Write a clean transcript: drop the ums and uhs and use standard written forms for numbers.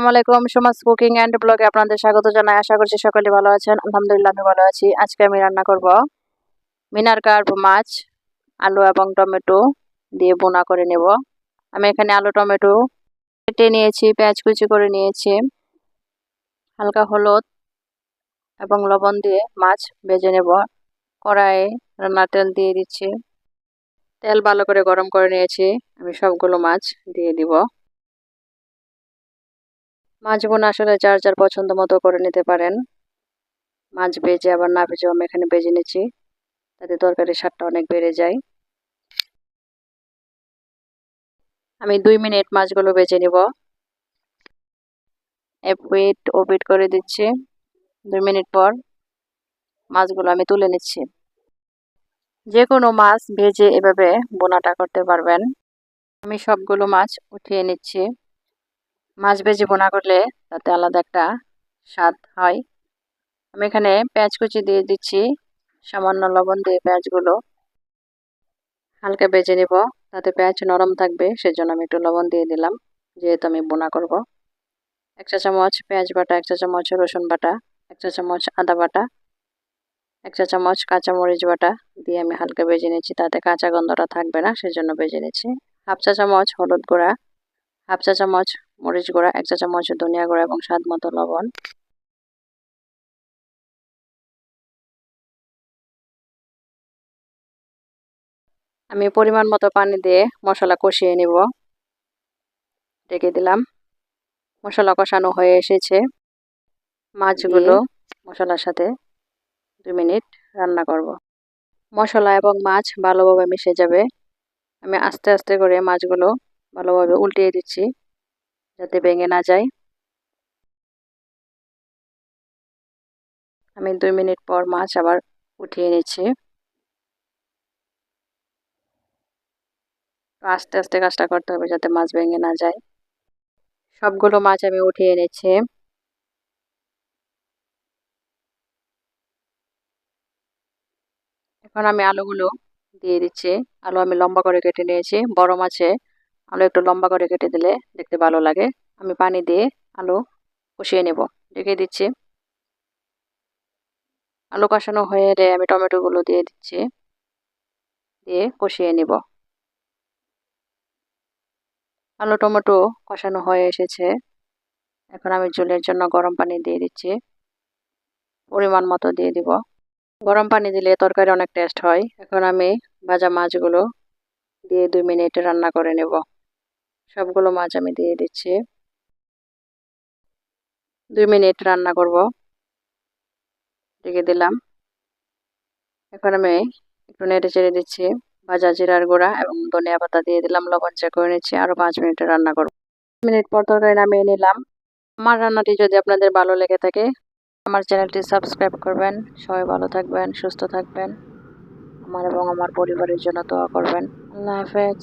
আসসালামু আলাইকুম। সমাজ কুকিং অ্যান্ড ব্লগে আপনাদের স্বাগত জানাই। আশা করছি সকলে ভালো আছেন। আলহামদুলিল্লাহ আমি ভালো আছি। আজকে আমি রান্না করব মিনার কার্প মাছ, আলু এবং টমেটো দিয়ে বোনা করে নেব। আমি এখানে আলু টমেটো কেটে নিয়েছি, পেঁয়াজ কুচি করে নিয়েছি, হালকা হলুদ এবং লবণ দিয়ে মাছ ভেজে নেব। কড়াইয়ে রান্নার তেল দিয়ে দিচ্ছি। তেল ভালো করে গরম করে নিয়েছি। আমি সবগুলো মাছ দিয়ে দিব। মাছ বোনা আসলে যার যার পছন্দ মতো করে নিতে পারেন। মাছ ভেজে আবার না ভেজেও আমি এখানে ভেজে নিচ্ছি, তাতে তরকারির স্বাদটা অনেক বেড়ে যায়। আমি 2 মিনিট মাছগুলো ভেজে নিব। এপিট ওপিট করে দিচ্ছি। 2 মিনিট পর মাছগুলো আমি তুলে নিচ্ছি। যে কোনো মাছ ভেজে এভাবে বোনাটা করতে পারবেন। আমি সবগুলো মাছ উঠিয়ে নিচ্ছি। মাছ ভেজে বোনা করলে তাতে আলাদা একটা স্বাদ হয়। আমি এখানে পেঁয়াজ কুচি দিয়ে দিচ্ছি। সামান্য লবণ দিয়ে পেঁয়াজগুলো হালকা ভেজে নিব, তাতে পেঁয়াজ নরম থাকবে, সেজন্য আমি একটু লবণ দিয়ে দিলাম, যেহেতু আমি বোনা করব। 1 চা চামচ পেঁয়াজ বাটা, 1 চা চামচ রসুন বাটা, 1 চা চামচ আদা বাটা, 1 চা চামচ কাঁচা মরিচ বাটা দিয়ে আমি হালকা ভেজে নিচ্ছি, তাতে কাঁচা গন্ধটা থাকবে না, সেজন্য ভেজে নিচ্ছি। 1/2 চা চামচ হলুদ গুঁড়া, 1/2 চা চামচ মরিচ গুঁড়া, 1 চা চামচ ধনিয়া গুঁড়া এবং স্বাদ মতো লবণ। আমি পরিমাণ মতো পানি দিয়ে মশলা কষিয়ে নিব। ঢেকে দিলাম। মশলা কষানো হয়ে এসেছে। মাছগুলো মশলার সাথে 2 মিনিট রান্না করব। মশলা এবং মাছ ভালোভাবে মিশে যাবে। আমি আস্তে আস্তে করে মাছগুলো ভালোভাবে উল্টিয়ে দিচ্ছি, যাতে ভেঙে না যায়। আমি 2 মিনিট পর মাছ আবার উঠিয়ে নিচ্ছি। আস্তে আস্তে কাজটা করতে হবে, যাতে মাছ ভেঙে না যায়। সবগুলো মাছ আমি উঠিয়ে নিচ্ছি। এখন আমি আলুগুলো দিয়ে দিচ্ছি। আলু আমি লম্বা করে কেটে নিয়েছি। বড় মাছে আলু একটু লম্বা করে কেটে দিলে দেখতে ভালো লাগে। আমি পানি দিয়ে আলু কষিয়ে নেব। ঢেকে দিচ্ছি। আলু কষানো হয়ে এলে আমি টমেটোগুলো দিয়ে দিচ্ছি, দিয়ে কষিয়ে নিব। আলু টমেটো কষানো হয়ে এসেছে। এখন আমি ঝোলের জন্য গরম পানি দিয়ে দিচ্ছি, পরিমাণ মতো দিয়ে দিব। গরম পানি দিলে তরকারি অনেক টেস্ট হয়। এখন আমি ভাজা মাছগুলো দিয়ে 2 মিনিট রান্না করে নেব। সবগুলো মাছ আমি দিয়ে দিচ্ছি। 2 মিনিট রান্না করব। ঢেকে দিলাম। এখন আমি একটু নেড়ে চেড়ে দিচ্ছি। ভাজা জিরার গুঁড়া এবং ধনিয়া পাতা দিয়ে দিলাম, লবণ চেক করে নিচ্ছি। আরো 5 মিনিট রান্না করব। 5 মিনিট পর তরকারি নামিয়ে নিলাম। আমার রান্নাটি যদি আপনাদের ভালো লেগে থাকে, আমার চ্যানেলটি সাবস্ক্রাইব করবেন। সবাই ভালো থাকবেন, সুস্থ থাকবেন। আমার এবং আমার পরিবারের জন্য দোয়া করবেন। আল্লাহ হাফেজ।